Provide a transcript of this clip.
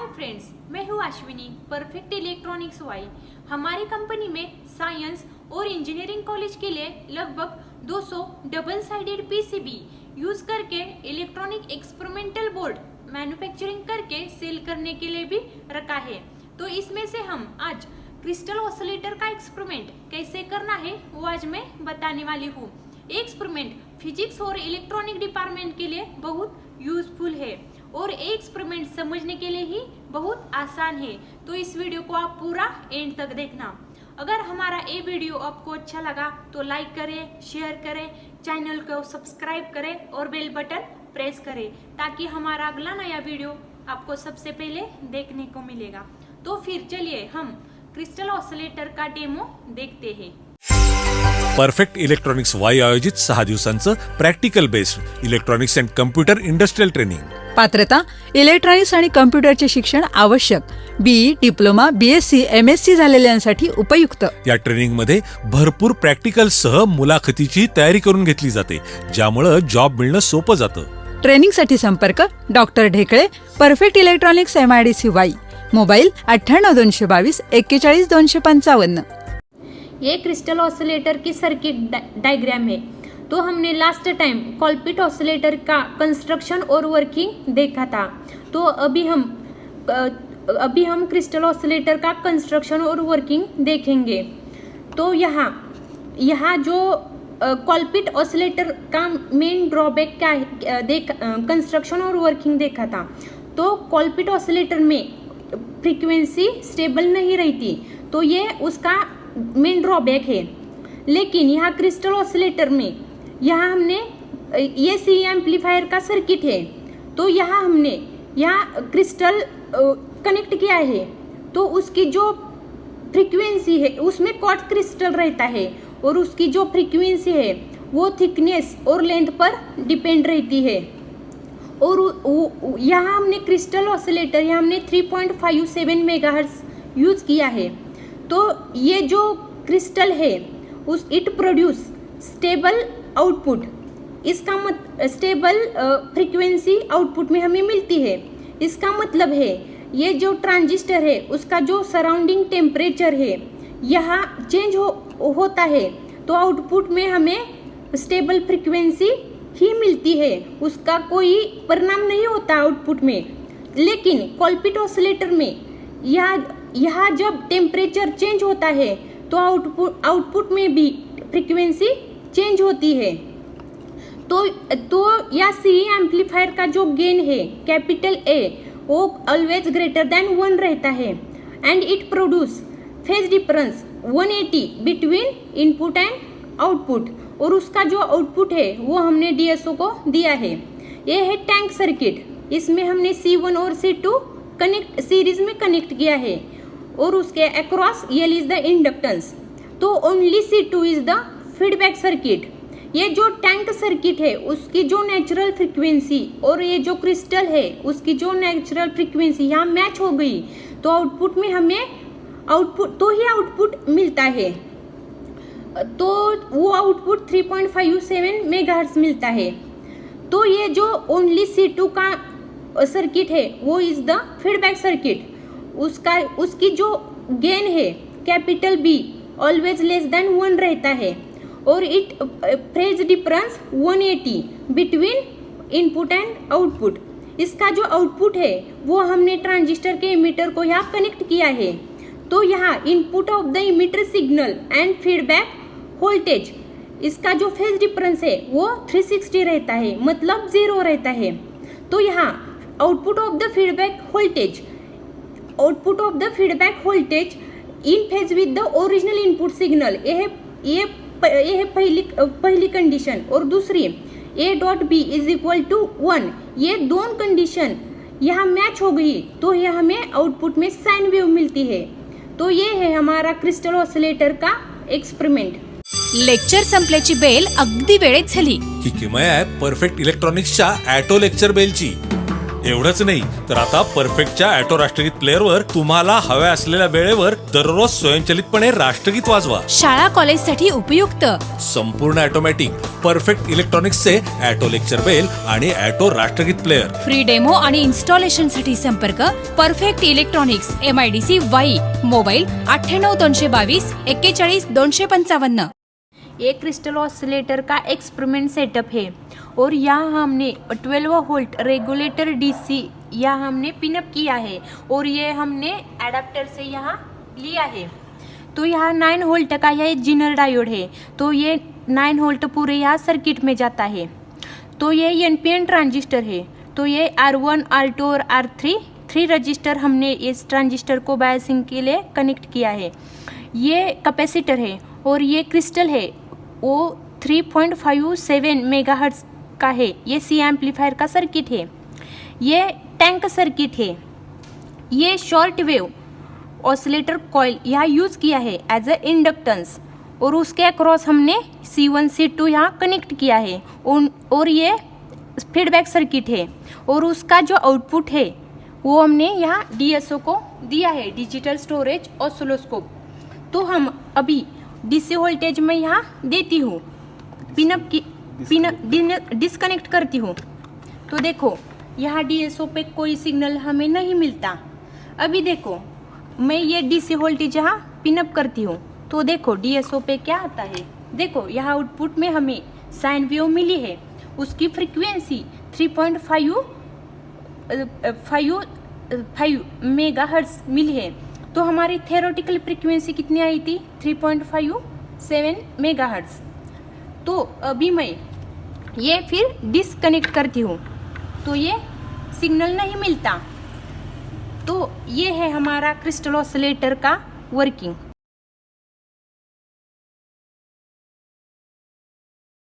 Friends, मैं हूँ Ashwini, perfect electronics Y. हमारी कंपनी में साइंस और इंजीनियरिंग कॉलेज के लिए लगभग 200 डबल साइडेड पीसीबी यूज करके इलेक्ट्रॉनिक एक्सपेरिमेंटल बोर्ड मैन्युफैक्चरिंग करके सेल करने के लिए भी रखा है। तो इसमें से हम आज क्रिस्टल ऑसिलेटर का एक्सपेरिमेंट कैसे करना है वो आज मैं बताने वाली हूँ। ये एक्सपेरिमेंट फिजिक्स और इलेक्ट्रॉनिक डिपार्टमेंट के लिए बहुत यूजफुल है और ये एक्सपेरिमेंट समझने के लिए ही बहुत आसान है। तो इस वीडियो को आप पूरा एंड तक देखना। अगर हमारा ये वीडियो आपको अच्छा लगा तो लाइक करें, शेयर करें, चैनल को सब्सक्राइब करें और बेल बटन प्रेस करें ताकि हमारा अगला नया वीडियो आपको सबसे पहले देखने को मिलेगा। तो फिर चलिए हम क्रिस्टल ऑसिलेटर का डेमो देखते हैं। परफेक्ट इलेक्ट्रॉनिक्स वाई आयोजित 6 दिवसांचं practical based electronics and computer industrial training. पात्रता इलेक्ट्रॉनिक्स आणि कम्प्युटरचे शिक्षण आवश्यक, बीई, डिप्लोमा, बीएससी, एमएससी झालेल्यांसाठी उपयुक्त। या ट्रेनिंग मध्ये भरपूर प्रॅक्टिकल सह मुलाखतीची तयारी करून घेतली जाते, ज्यामुळे जॉब मिळणं सोपं जातं। ट्रेनिंग साठी संपर्क doctor Dhekale, perfect electronics MIDC Wai, mobile 98 222 41 255। ये क्रिस्टल ऑसिलेटर की सर्किट डायग्राम है। तो हमने लास्ट टाइम कॉलपिट ऑसिलेटर का कंस्ट्रक्शन और वर्किंग देखा था। तो अभी हम क्रिस्टल ऑसिलेटर का कंस्ट्रक्शन और वर्किंग देखेंगे। तो यहाँ जो कॉलपिट ऑसिलेटर का मेन ड्रॉबैक क्या है, कंस्ट्रक्शन और वर्किंग देखा था। तो कॉलपिट ऑसिलेटर में फ्रीक्वेंसी स्टेबल नहीं रहती, तो ये उसका मेन ड्रॉबैक है। लेकिन यहाँ क्रिस्टल ऑसिलेटर में यहाँ हमने ये सी एम्पलीफायर का सर्किट है। तो यहाँ हमने क्रिस्टल कनेक्ट किया है, तो उसकी जो फ्रीक्वेंसी है उसमें क्वार्ट्ज क्रिस्टल रहता है और उसकी जो फ्रीक्वेंसी है वो थिकनेस और लेंथ पर डिपेंड रहती है। और यहाँ हमने क्रिस्टल ऑसिलेटर यहाँ हमने 3.57 मेगाहर्ट्ज यूज किया है। तो ये जो क्रिस्टल है इट प्रोड्यूस स्टेबल आउटपुट। इसका स्टेबल फ्रीक्वेंसी आउटपुट में हमें मिलती है। इसका मतलब है ये जो ट्रांजिस्टर है उसका जो सराउंडिंग टेम्परेचर है यहाँ चेंज होता है, तो आउटपुट में हमें स्टेबल फ्रीक्वेंसी ही मिलती है, उसका कोई परिणाम नहीं होता आउटपुट में। लेकिन कॉलपिट ऑसिलेटर में यहाँ जब टेम्परेचर चेंज होता है तो आउटपुट में भी फ्रीक्वेंसी चेंज होती है। तो या सी एम्पलीफायर का जो गेन है कैपिटल ए वो ऑलवेज ग्रेटर देन 1 रहता है and it produce phase difference 180 between input and output. और उसका जो आउटपुट है वो हमने DSO को दिया है। ये है टैंक सर्किट, इसमें हमने C1 और C2 कनेक्ट सीरीज में कनेक्ट किया है और उसके across L is the inductance. तो only C2 is the feedback circuit. ये जो टैंक सर्किट है उसकी जो नेचुरल फ्रीक्वेंसी और ये जो क्रिस्टल है उसकी जो नेचुरल फ्रीक्वेंसी यहाँ मैच हो गई, तो आउटपुट में हमें आउटपुट मिलता है। तो वो आउटपुट 3.57 मेगाहर्ट्ज मिलता है। तो ये जो ओनली C2 का सर्किट है वो इज द फीडबैक सर्किट। उसकी जो गेन है capital B always less than 1 रहता है और it phase difference 180 between input and output. इसका जो आउटपुट है वो हमने ट्रांजिस्टर के इमीटर को यहाँ कनेक्ट किया है। तो यहाँ input of the emitter signal and feedback voltage, इसका जो फेज डिफरेंस है वो 360 रहता है, मतलब 0 रहता है। तो यहाँ output of the feedback voltage in phase with the original input signal, ये है पहली कंडीशन। और दूसरी A.B इज इक्वल टू 1, ये दोनों कंडीशन यहाँ मैच हो गई तो ये हमें आउटपुट में साइन वेव मिलती है। तो ये है हमारा क्रिस्टल ऑसिलेटर का एक्सपेरिमेंट। लेक्चर संपल्याची बेल अगदी वेळेत झाली। ही किमया आहे परफेक्ट इलेक्ट्रॉनिक्सच्या ॲटो लेक्चर बेलची। एवढंच नाही तर आता परफेक्टच्या ऑटो राष्ट्रगीत प्लेअरवर तुम्हाला हव्या असलेल्या वेळेवर दररोज स्वयंचलितपणे राष्ट्रगीत वाजवा. शाळा कॉलेजसाठी उपयुक्त संपूर्ण ऑटोमॅटिक परफेक्ट इलेक्ट्रॉनिक्सचे ऑटो लेक्चर बेल आणि ऑटो राष्ट्रगीत प्लेअर. फ्री डेमो आणि इन्स्टॉलेशन साठी संपर्क perfect electronics MIDC Wai. Mobile 98 222 41 255. ये क्रिस्टल ऑसिलेटर का एक्सपेरिमेंट सेटअप है और यहाँ हमने 12 वोल्ट रेगुलेटर DC यहाँ हमने पिनअप किया है और ये हमने एडाप्टर से यहाँ लिया है. तो यहाँ 9 वोल्ट का यह जीनर डायोड है. तो ये 9 वोल्ट पूरे यहाँ सर्किट में जाता है. तो ये NPN ट्रांजिस्टर है. तो ये R1 R2 और R3 3 रजिस्टर हमने इस ट्रांजिस्टर को बायसिंग के लिए कनेक्ट किया है. ये कैपेसिटर है और ये क्रिस्टल है वो 3.57 मेगाहर्ट्ज का है. ये C एम्पलीफायर का सर्किट है. ये टैंक सर्किट है. ये शॉर्ट वेव ऑसिलेटर कॉइल यहाँ यूज़ किया है एज अ इंडक्टेंस और उसके अक्रॉस हमने C1 C2 यहाँ कनेक्ट किया है. और ये फीडबैक सर्किट है और उसका जो आउटपुट है वो हमने यहाँ DSO को दिया है, डिजिटल स्टोरेज ऑसिलोस्कोप. तो हम अभी DC वोल्टेज में यहाँ देती हूँ, डिस्कनेक्ट करती हूँ. तो देखो यहाँ DSO पे कोई सिग्नल हमें नहीं मिलता. अभी देखो मैं ये DC वोल्टेज यहाँ पिनअप करती हूँ तो देखो DSO पे क्या आता है. देखो यहाँ आउटपुट में हमें साइन वेव मिली है, उसकी फ्रीक्वेंसी 3.5 मेगाहर्ट्ज मिली है. तो हमारी थ्योरेटिकल फ्रीक्वेंसी कितनी आई थी 3.57 मेगाहर्ट्ज. तो अभी मैं ये फिर डिस्कनेक्ट करती हूँ तो ये सिग्नल नहीं मिलता. तो ये है हमारा क्रिस्टल ऑसिलेटर का वर्किंग.